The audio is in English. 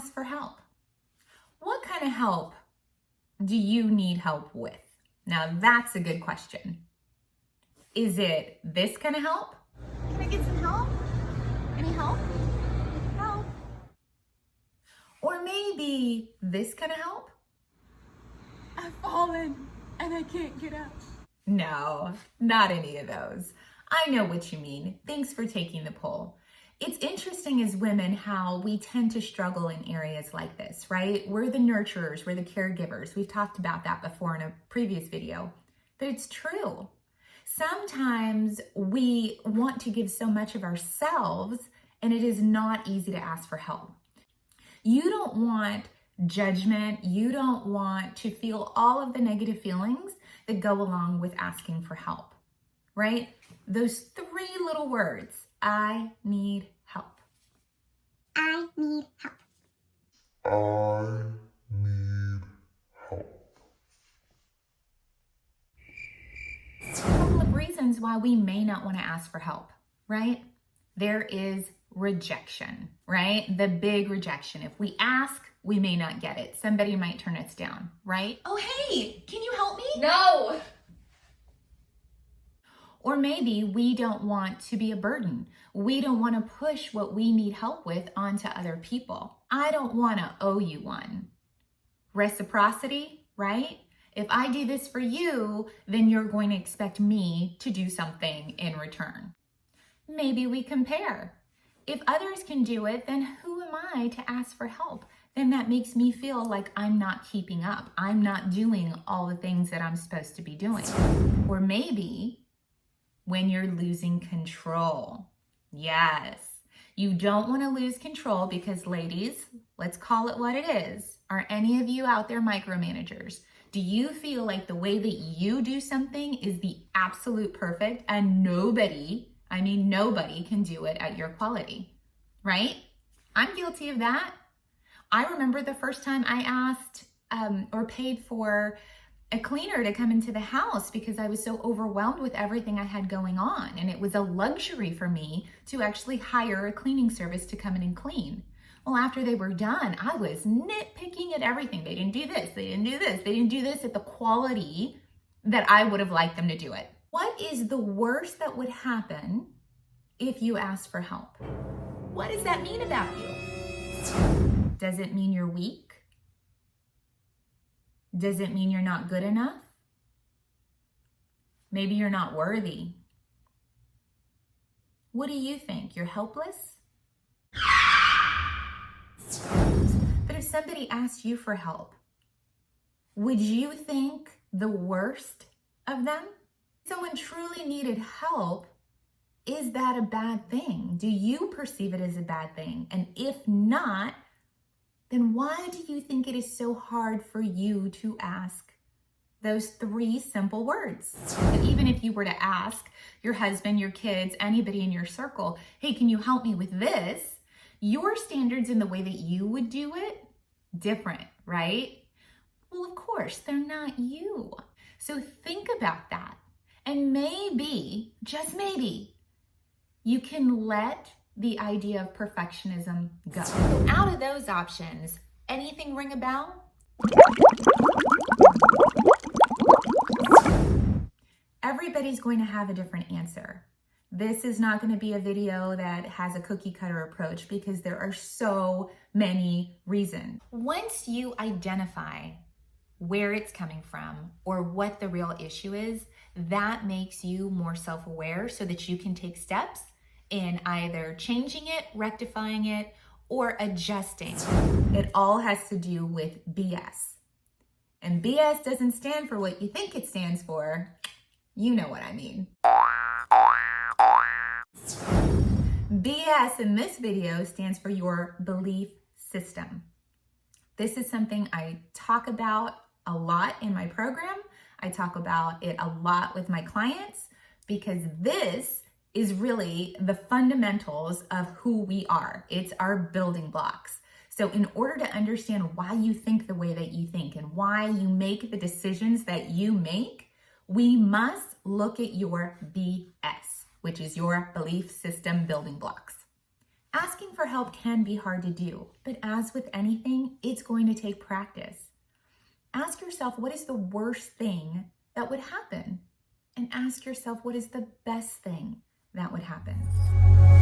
ask for help. What kind of help do you need help with? Now, that's a good question. Is it this kind of help? Can I get some help? Any help? Help. Or maybe this kind of help? I've fallen and I can't get up. No, not any of those. I know what you mean. Thanks for taking the poll. It's interesting as women how we tend to struggle in areas like this, right? We're the nurturers, we're the caregivers. We've talked about that before in a previous video, but it's true. Sometimes we want to give so much of ourselves and it is not easy to ask for help. You don't want judgment. You don't want to feel all of the negative feelings that go along with asking for help, right? Those three little words, I need help. I need help. I need help. A couple of reasons why we may not want to ask for help, right? There is rejection, right? The big rejection. If we ask, we may not get it. Somebody might turn us down, right? Oh, hey, can you help me? No! Or maybe we don't want to be a burden. We don't want to push what we need help with onto other people. I don't want to owe you one. Reciprocity, right? If I do this for you, then you're going to expect me to do something in return. Maybe we compare. If others can do it, then who am I to ask for help? Then that makes me feel like I'm not keeping up. I'm not doing all the things that I'm supposed to be doing. Or maybe when you're losing control. Yes, you don't want to lose control because, ladies, let's call it what it is. Are any of you out there micromanagers? Do you feel like the way that you do something is the absolute perfect and nobody can do it at your quality, right? I'm guilty of that. I remember the first time I asked or paid for a cleaner to come into the house because I was so overwhelmed with everything I had going on. And it was a luxury for me to actually hire a cleaning service to come in and clean. Well, after they were done, I was nitpicking at everything. They didn't do this, they didn't do this, they didn't do this at the quality that I would have liked them to do it. What is the worst that would happen if you ask for help? What does that mean about you? Does it mean you're weak? Does it mean you're not good enough? Maybe you're not worthy. What do you think? You're helpless? But if somebody asked you for help, would you think the worst of them? If someone truly needed help, is that a bad thing? Do you perceive it as a bad thing? And if not, then why do you think it is so hard for you to ask those three simple words? That even if you were to ask your husband, your kids, anybody in your circle, hey, can you help me with this? Your standards and the way that you would do it, different, right? Well, of course, they're not you. So think about that. And maybe, just maybe, you can let the idea of perfectionism go. So out of those options, anything ring a bell? Everybody's going to have a different answer. This is not going to be a video that has a cookie cutter approach because there are so many reasons. Once you identify where it's coming from or what the real issue is, that makes you more self-aware so that you can take steps in either changing it, rectifying it, or adjusting. It all has to do with BS. And BS doesn't stand for what you think it stands for. You know what I mean. BS in this video stands for your belief system. This is something I talk about a lot in my program. I talk about it a lot with my clients because this is really the fundamentals of who we are. It's our building blocks. So in order to understand why you think the way that you think and why you make the decisions that you make, we must look at your BS, which is your belief system building blocks. Asking for help can be hard to do, but as with anything, it's going to take practice. Ask yourself, what is the worst thing that would happen? And ask yourself, what is the best thing that would happen?